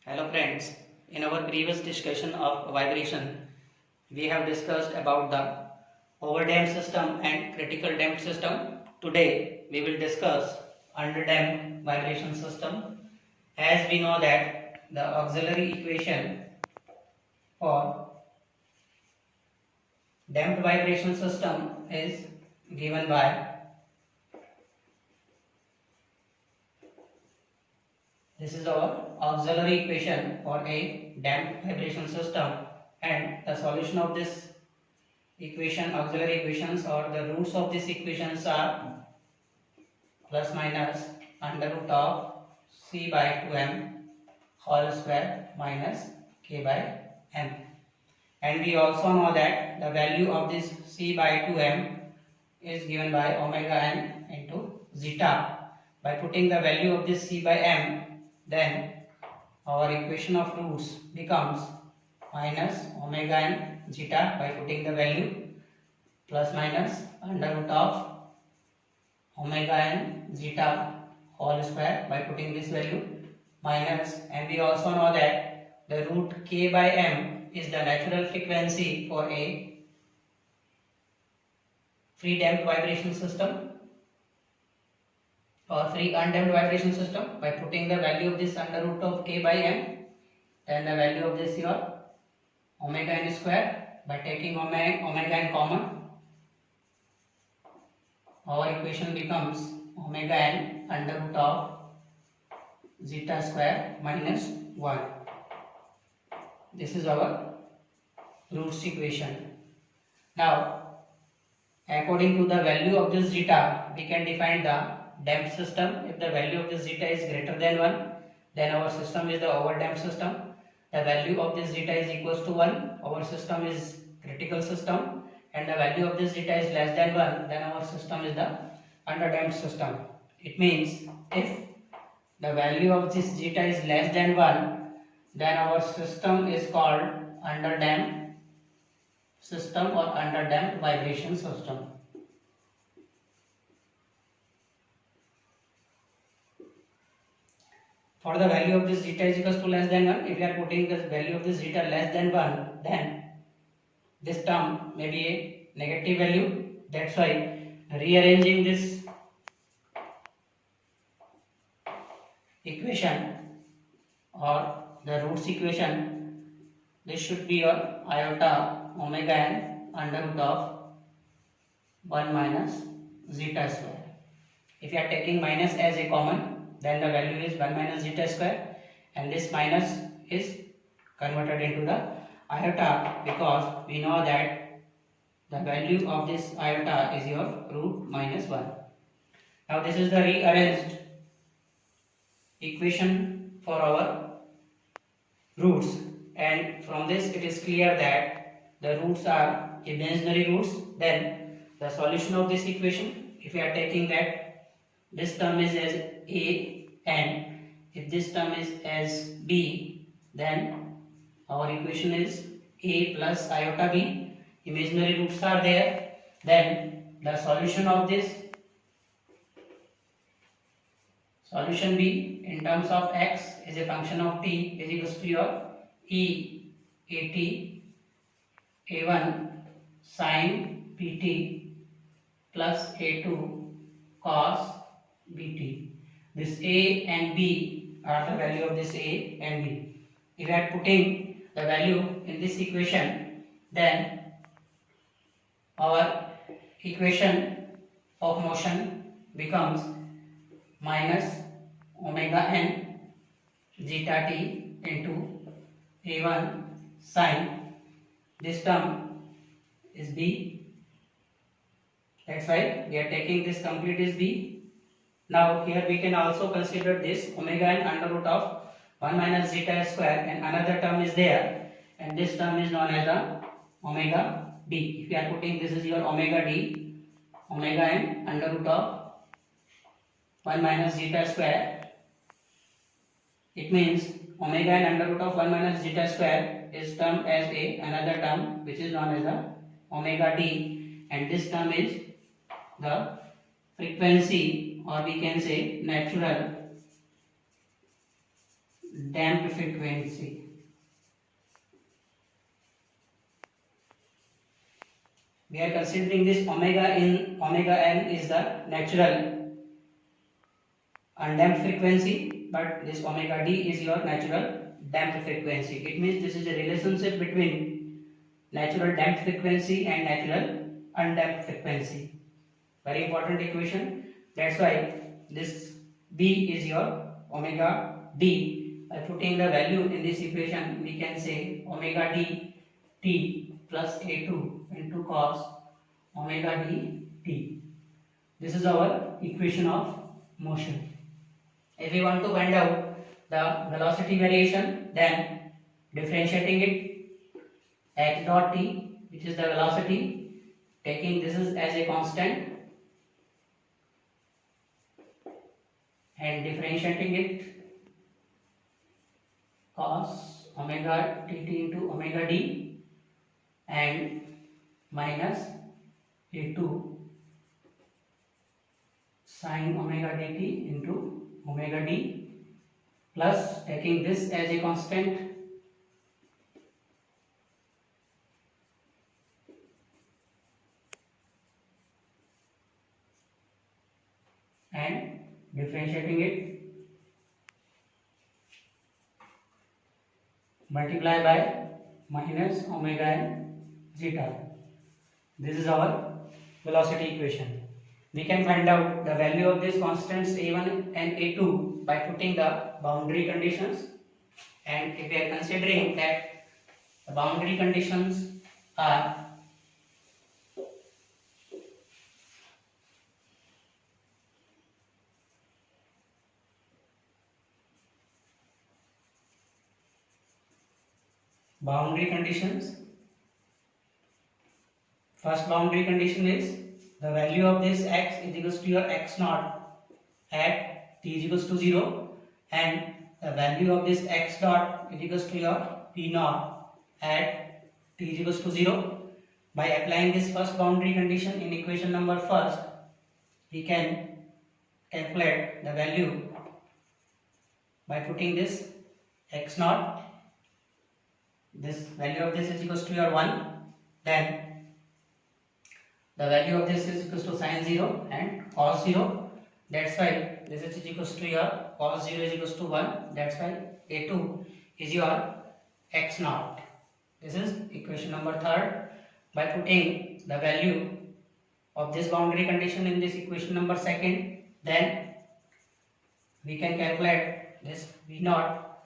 Hello friends, in our previous discussion of vibration, we have discussed about the overdamped system and critical damped system. Today we will discuss underdamped vibration system. As we know that the auxiliary equation for damped vibration system is given by this is our auxiliary equation for a damped vibration system, and the solution of this equation, auxiliary equations, or the roots of these equations are plus minus under root of c by 2m whole square minus k by m. And we also know that the value of this c by 2m is given by omega n into zeta. By putting the value of this c by m, then our equation of roots becomes minus omega n zeta by putting the value plus minus under root of omega n zeta whole square by putting this value minus, and we also know that the root k by m is the natural frequency for a free damped vibration system or free undamped vibration system. By putting the value of this under root of k by m, then the value of this your omega n square, by taking omega n common, our equation becomes omega n under root of zeta square minus 1. This is our roots equation. Now, according to the value of this zeta, we can define the damped system. If the value of this zeta is greater than 1, then our system is the overdamped system. The value of this zeta is equals to 1, our system is critical system, and the value of this zeta is less than 1, then our system is the underdamped system. It means if the value of this zeta is less than 1, then our system is called underdamped system or underdamped vibration system. For the value of this zeta is equals to less than 1, if we are putting the value of this zeta less than 1, then this term may be a negative value. That's why rearranging this equation or the roots equation, this should be your iota omega n under root of 1 minus zeta square. If you are taking minus as a common, then the value is 1 minus zeta square, and this minus is converted into the iota because we know that the value of this iota is your root minus 1. Now this is the rearranged equation for our roots, and from this it is clear that the roots are imaginary roots. Then the solution of this equation, if we are taking that this term is as a and if this term is as b, then our equation is a plus iota b. Imaginary roots are there, then the solution of this solution b in terms of x is a function of t is equals to your e at a1 sin pt plus a2 cos bt. This a and b are the value of this a and b. If we are putting the value in this equation, then our equation of motion becomes minus omega n zeta t into a1 sin, this term is b, that's why we are taking this complete is b. Now here we can also consider this omega n under root of 1 minus zeta square, and another term is there, and this term is known as the omega d. If we are putting this is your omega d, omega n under root of 1 minus zeta square, it means omega n under root of 1 minus zeta square is termed as a another term which is known as the omega d, and this term is the frequency, or we can say natural damped frequency. We are considering this omega in omega n is the natural undamped frequency, but this omega d is your natural damped frequency. It means this is a relationship between natural damped frequency and natural undamped frequency. Very important equation. That's why this b is your omega d. By putting the value in this equation, we can say omega d t plus a2 into cos omega d t. This is our equation of motion. If we want to find out the velocity variation, then differentiating it x dot t, which is the velocity, taking this is as a constant and differentiating it cos omega dt into omega d and minus a2 sin omega dt into omega d plus taking this as a constant and differentiating it, multiply by minus omega and zeta. This is our velocity equation. We can find out the value of these constants a1 and a2 by putting the boundary conditions, and if we are considering that the boundary conditions are first boundary condition is the value of this x is equals to your x naught at t is equals to 0, and the value of this x dot is equals to your p naught at t is equals to 0. By applying this first boundary condition in equation number first, we can calculate the value by putting this x naught, this value of this is equals to your 1, then the value of this is equals to sin 0 and cos 0. That's why this is equals to your cos 0 is equals to 1. That's why a2 is your x naught. This is equation number third. By putting the value of this boundary condition in this equation number second, then we can calculate this v naught.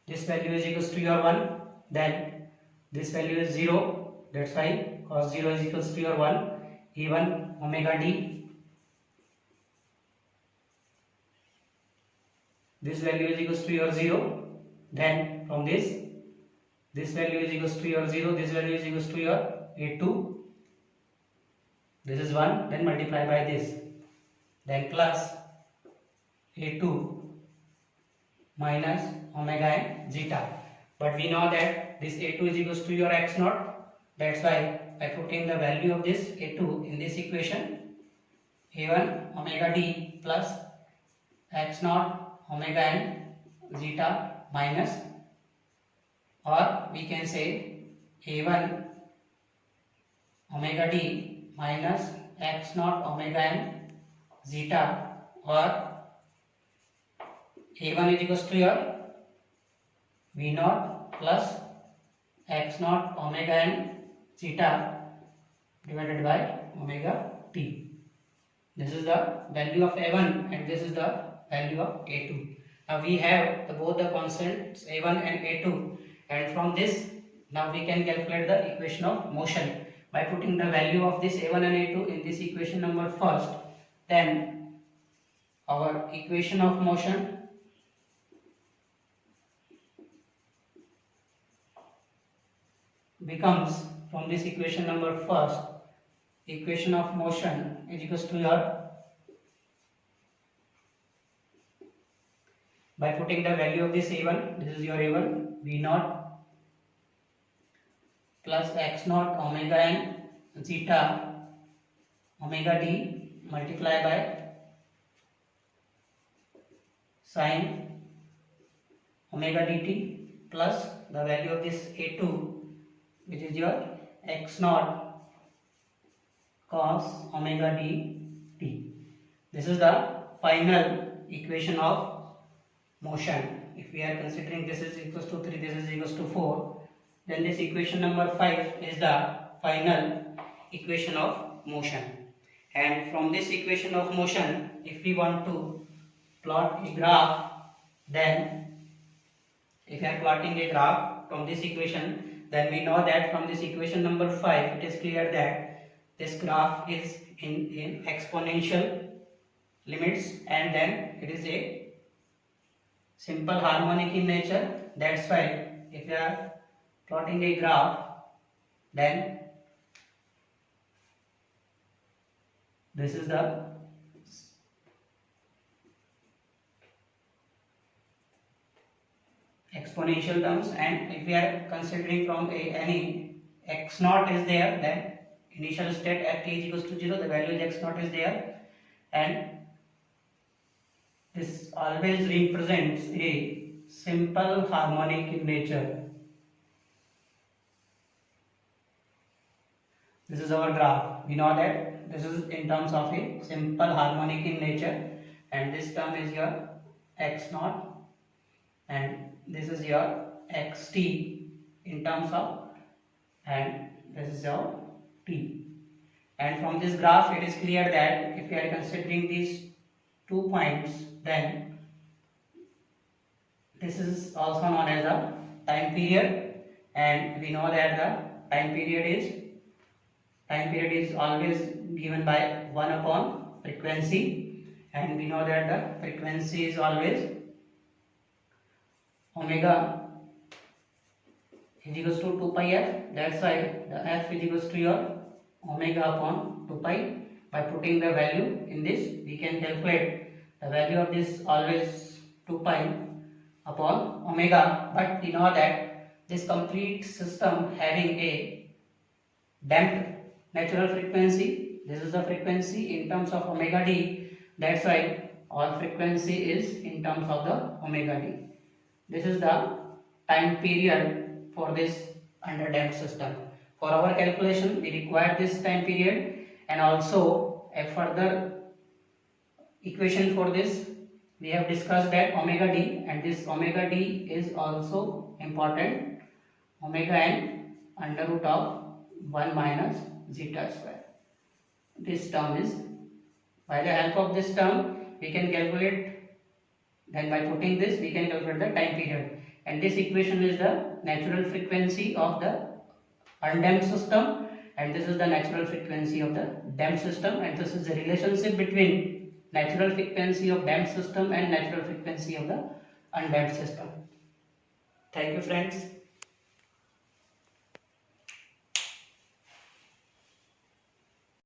This value is equals to your 1. Then this value is 0. That's why cos 0 is equals to your 1. Even omega d, this value is equals to your 0. Then from this value is equals to your 0, this value is equals to your a2, this is 1, then multiply by this, then plus a2 minus omega and zeta. But we know that this a2 is equals to your x naught. That's why by putting the value of this a2 in this equation, a1 omega d plus x naught omega and zeta minus, or we can say a1 omega d minus x naught omega and zeta, or a1 is equals to your v naught plus x naught omega and zeta divided by omega t. This is the value of a1 and this is the value of a2. Now we have both the constants a1 and a2, and from this now we can calculate the equation of motion by putting the value of this a1 and a2 in this equation number first. Then our equation of motion becomes, from this equation number first, equation of motion is equals to your, by putting the value of this a1, this is your a1 v naught plus x naught omega and zeta omega d multiply by sin omega dt plus the value of this a2, which is your x naught cos omega dt. This is the final equation of motion. If we are considering this is equals to 3, this is equals to 4, then this equation number 5 is the final equation of motion. And from this equation of motion, if we want to plot a graph, then if we are plotting a graph from this equation, then we know that from this equation number 5, it is clear that this graph is in exponential limits, and then it is a simple harmonic in nature. That's why if we are plotting a graph, then this is the exponential terms, and if we are considering from any x naught is there, then initial state at t is equals to 0, the value is x naught is there, and this always represents a simple harmonic in nature. This is our graph. We know that this is in terms of a simple harmonic in nature, and this term is your x naught, and this is your xt in terms of, and this is your t. And from this graph it is clear that if we are considering these 2 points, then this is also known as a time period, and we know that the time period is always given by 1 upon frequency, and we know that the frequency is always omega is equals to 2 pi f. That's why the f is equals to your omega upon 2 pi. By putting the value in this, we can calculate the value of this always 2 pi upon omega. But we know that this complete system having a damped natural frequency, this is the frequency in terms of omega d. That's why all frequency is in terms of the omega d. This is the time period for this underdamped system. For our calculation, we require this time period, and also a further equation for this. We have discussed that omega d, and this omega d is also important, omega n under root of 1 minus zeta square. This term is, by the help of this term, we can calculate. Then by putting this, we can calculate the time period, and this equation is the natural frequency of the undamped system, and this is the natural frequency of the damped system, and this is the relationship between natural frequency of damped system and natural frequency of the undamped system. Thank you, friends.